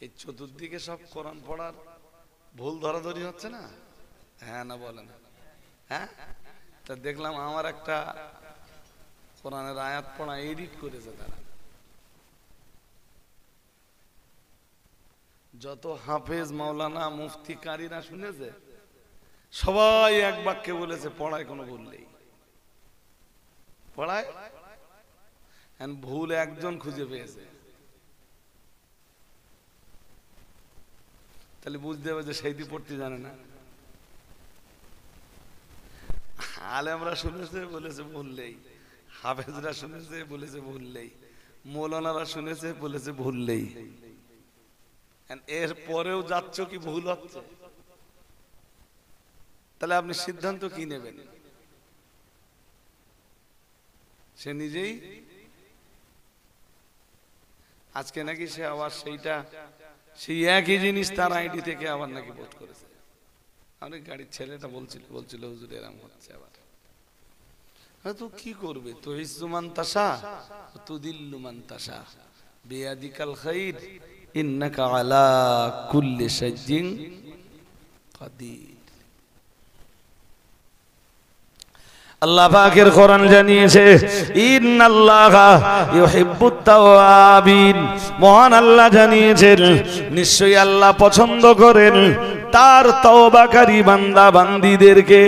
এই চতুর্দিকে সব কোরআন পড়ার ভুল ধরাধরি হচ্ছে না? হ্যাঁ না বলেন? হ্যাঁ, তা দেখলাম আমার একটা কোরআনের আয়াত পড়া এডিট করেছে তারা। যত হাফেজ মাওলানা মুফতি কারীরা শুনেছে সবাই এক বাক্যে বলেছে পড়ায় কোনো ভুল নেই, পড়ায় ভুল একজন খুঁজে পেয়েছে। তাহলে বুঝতে হবে যে সেইটি পড়তে জানে না। আলেমরা শুনেছে বলেছে ভুল নেই, হাফেজরা শুনেছে বলেছে ভুল নেই, মৌলানারা শুনেছে বলেছে ভুল নেই। এর পরেও যাচ্ছ কি ভুল হচ্ছে? তাহলে আপনি সিদ্ধান্ত কি নেবেন? সে নিজেই আজকে নাকি সে আবার সেইটা সেই একই জিনিস তার আইডি থেকে আবার নাকি পোস্ট করেছে। অনেক গাড়ির ছেলেটা বলছিল হুজুর এরকম হচ্ছে আবার। তো কি করবে? তো ইসমান তাসা তুদিল্লু মান তাসা বিয়াদিকাল খাইর ইন্নাকা আলা কুল্লি শাইইন কাদির। আল্লাহ পাকের কোরআন জানিয়েছে ইন্নাল্লাহা ইউহিব্বুত তাওয়াবিন। মহান আল্লাহ জানিয়েছেন নিশ্চয়ই আল্লাহ পছন্দ করেন তার তওবাকারী বান্দা বান্দীদেরকে।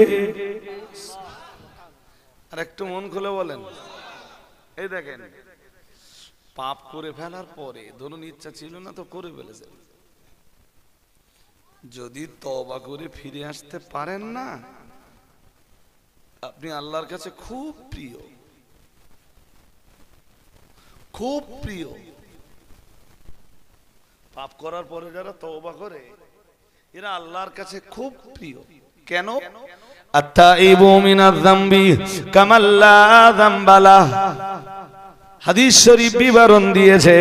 আর একটু মন খুলে বলেন, এই দেখেন পাপ করে ফেলার পরে ধরুন ইচ্ছা ছিল না তো করে ফেলেছেন, যদি তওবা করে ফিরে আসতে পারেন না আপনি আল্লাহর কাছে খুব প্রিয়, খুব প্রিয়। পাপ করার পরে যারা তওবা করে এরা আল্লাহর কাছে খুব প্রিয়। কেন? আত্তাইবু মিনাজ যামবি কামাল লা যামবা লাহ। হাদিস শরীফ বিবরণ দিয়েছে,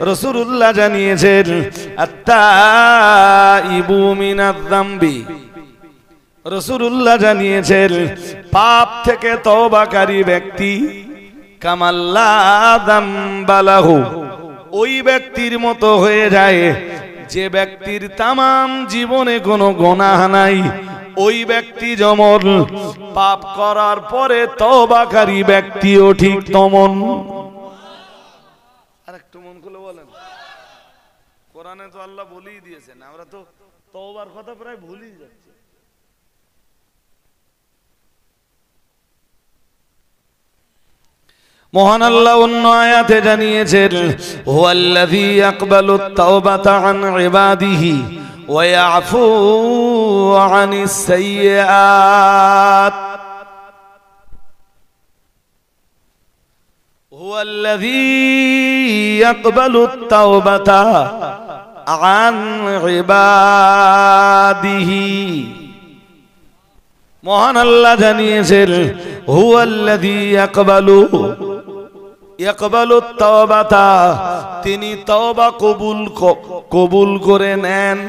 রাসূলুল্লাহ জানিয়েছেন আত্তাইবু মিনাজ যামবি। রাসূলুল্লাহ জানিয়েছেন পাপ থেকে তওবাকারী ব্যক্তি কামাল লা যামবা লাহু, ওই ব্যক্তির মতো হয়ে যায় যে ব্যক্তির তামাম জীবনে কোনো গুনাহ নাই। ওই ব্যক্তি যেমন পাপ করার পরে তওবাকারী ব্যক্তিও ঠিক তেমন। আর একটু মন খুলে বলেন, কোরআনে তো আল্লাহ বলেই দিয়েছেন, আমরা তো তওবার কথা প্রায় ভুলেই যাচ্ছি। মহান আল্লাহ অন্য আয়াতে জানিয়েছেন হুয়াল্লাযী ইয়াকবালুত তাওবাতা আন ইবাদিহি ওয়া ইয়াফু আনিস সাইয়্যাত। হুয়াল্লাযী ইয়াকবালুত তাওবাতা আন ইবাদিহি। মহান আল্লাহ জানিয়েছেন হুয়াল্লাযী ইয়াকবালুত তাওবাতা, তিনি তওবা কবুল করে নেন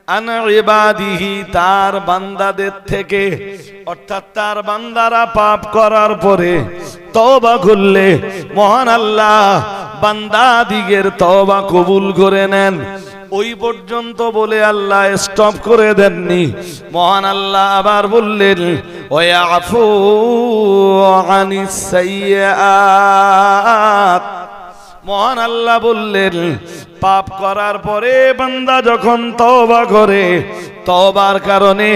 আন ইবাদিহি, তার বান্দাদের থেকে। অর্থাৎ তার বান্দারা পাপ করার পরে তওবা করলে মহান আল্লাহ বান্দাদিগের তওবা কবুল করে নেন। ওই পর্যন্ত বলে আল্লাহ স্টপ করে দেননি। মহান আল্লাহ আবার বললেন ওয়ায়াফু আনিস সাইয়্যাত। মহান আল্লাহ বললেন পাপ করার পরে বান্দা যখন তওবা করে, তওবার কারণে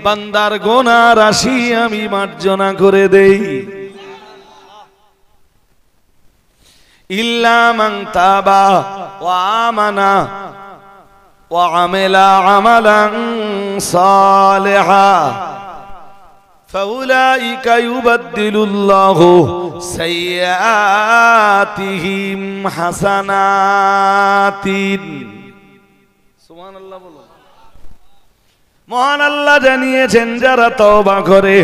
বান্দার গুনাহ রাশি আমি মার্জনা করে দেই। ইল্লা মান তাবা ওয়া আমানা ওয়া আমিলা আমালান সালিহা ফাউলাইকা ইউবাদদিলুল্লাহু সাইয়্যাতিহিম হাসানাতিন। সুবহানাল্লাহ বলুন। মহান আল্লাহ জানিয়েছেন যারা তওবা করে,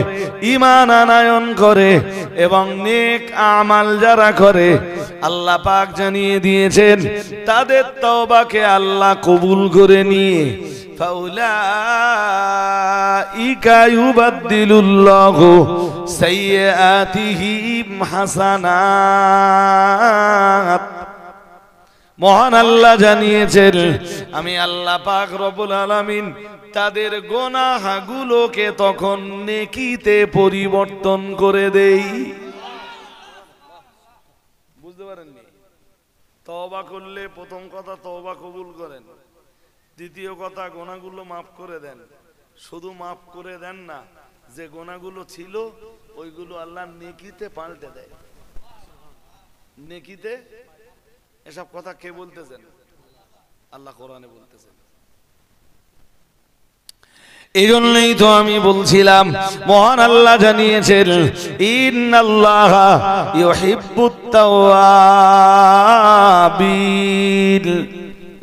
ঈমান আনয়ন করে এবং নেক আমাল যারা করে, আল্লাহ পাক জানিয়ে দিয়েছেন তাদের তওবাকে আল্লাহ কবুল করে নিয়ে ফাউলাইকা ইউবাদদিলুল্লাহু সাইয়্যাতিহিম হাসানাত। মহান আল্লাহ জানিয়েছেন আমি আল্লাহ পাক রব্বুল আলামিন তাদের গুনাহগুলোকে তখন নেকিতে পরিবর্তন করে দেই। বুঝতে পারেননি? তওবা করলে প্রথম কথা তওবা কবুল করেন, দ্বিতীয় কথা গুনাহগুলো মাফ করে দেন। শুধু মাফ করে দেন না, যে গুনাহগুলো ছিল ওইগুলো আল্লাহ নেকিতে পাল্টে দেয়। নেকিতে, এসব কথা কে বলতেছেন? আল্লাহ কোরআনে বলতেছেন। এই জন্যই তো আমি বলছিলাম মহান আল্লাহ জানিয়েছেন ইন্নাল্লাহা ইউহিব্বুত তাওয়াবিন,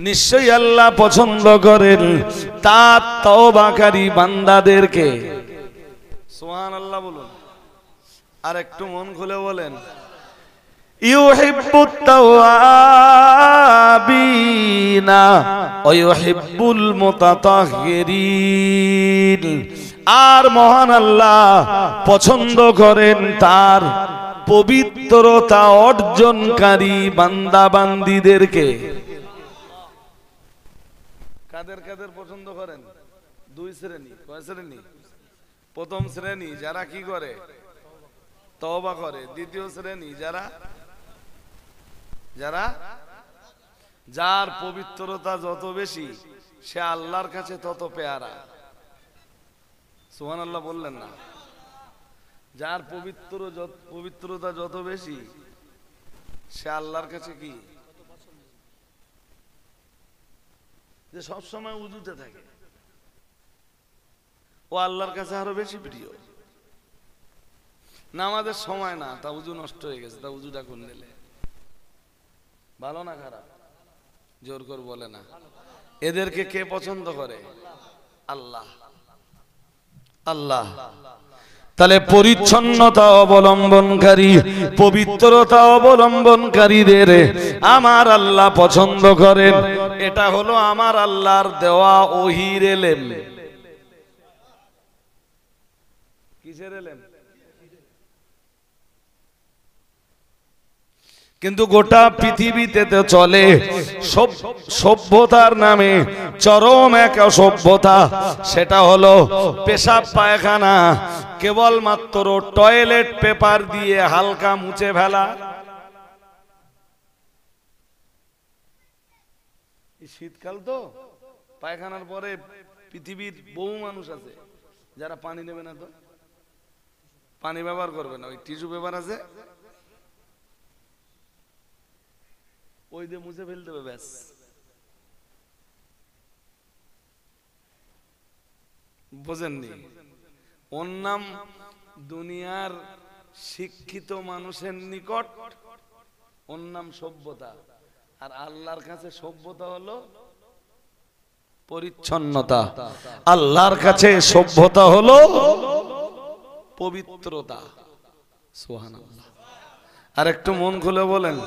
নিশ্চয়ই আল্লাহ পছন্দ করেন তার তওবাকারী বান্দাদেরকে। সুবহানাল্লাহ বলুন, আর একটু মন খুলে বলেন ইউহিব্বুত তাওয়াবিনা ওয়া ইউহিব্বুল মুতাতাহহিরিন, আর মহান আল্লাহ পছন্দ করেন তার পবিত্রতা অর্জনকারী বান্দা বান্দীদেরকে। কাদের কাদের পছন্দ করেন? দুই শ্রেণী। কয় শ্রেণী? প্রথম শ্রেণী যারা কি করে? তওবা করে। দ্বিতীয় শ্রেণী যার পবিত্রতা যত বেশি সে আল্লাহর কাছে তত পেয়ারা। সুবহানাল্লাহ বললেন না? যার পবিত্রতা যত বেশি সে আল্লাহর কাছে কি, যে সব সময় উজুতে থাকে, ও আল্লাহর কাছে আরো বেশি প্রিয়। নামাজের সময় না, তা উজু নষ্ট হয়ে গেছে, তা উজুটা কোন দিলে ভালো না খারাপ? জোর করে বলে না। এদেরকে কে পছন্দ করে? আল্লাহ। আল্লাহ তাহলে পরিচ্ছন্নতা অবলম্বনকারী, পবিত্রতা অবলম্বনকারীদের আমার আল্লাহ পছন্দ করেন। এটা হলো আমার আল্লাহর দেওয়া ওহীর ইলম। কিসের ইলম? কিন্তু গোটা পৃথিবীতে তো চলে সভ্যতার নামে চরম এক অসভ্যতা। সেটা হলো পেশাব পায়খানা কেবলমাত্র টয়লেট পেপার দিয়ে হালকা মুছে ফেলা। শীতকাল তো, পায়খানার পরে পৃথিবীর বহু মানুষ আছে যারা পানি নেবে না, তো পানি ব্যবহার করবে না, ওই টিস্যু পেপার আছে ওই দিয়ে মুছে ফেলতে হবে, ব্যাস। বোঝেননি? ওর নাম দুনিয়ার শিক্ষিত মানুষের নিকট ওর নাম সভ্যতা, আর আল্লাহর কাছে সভ্যতা হলো পরিচ্ছন্নতা। আল্লাহর কাছে সভ্যতা হলো পবিত্রতা। সুবহানাল্লাহ। আর একটু মন খুলে বলেন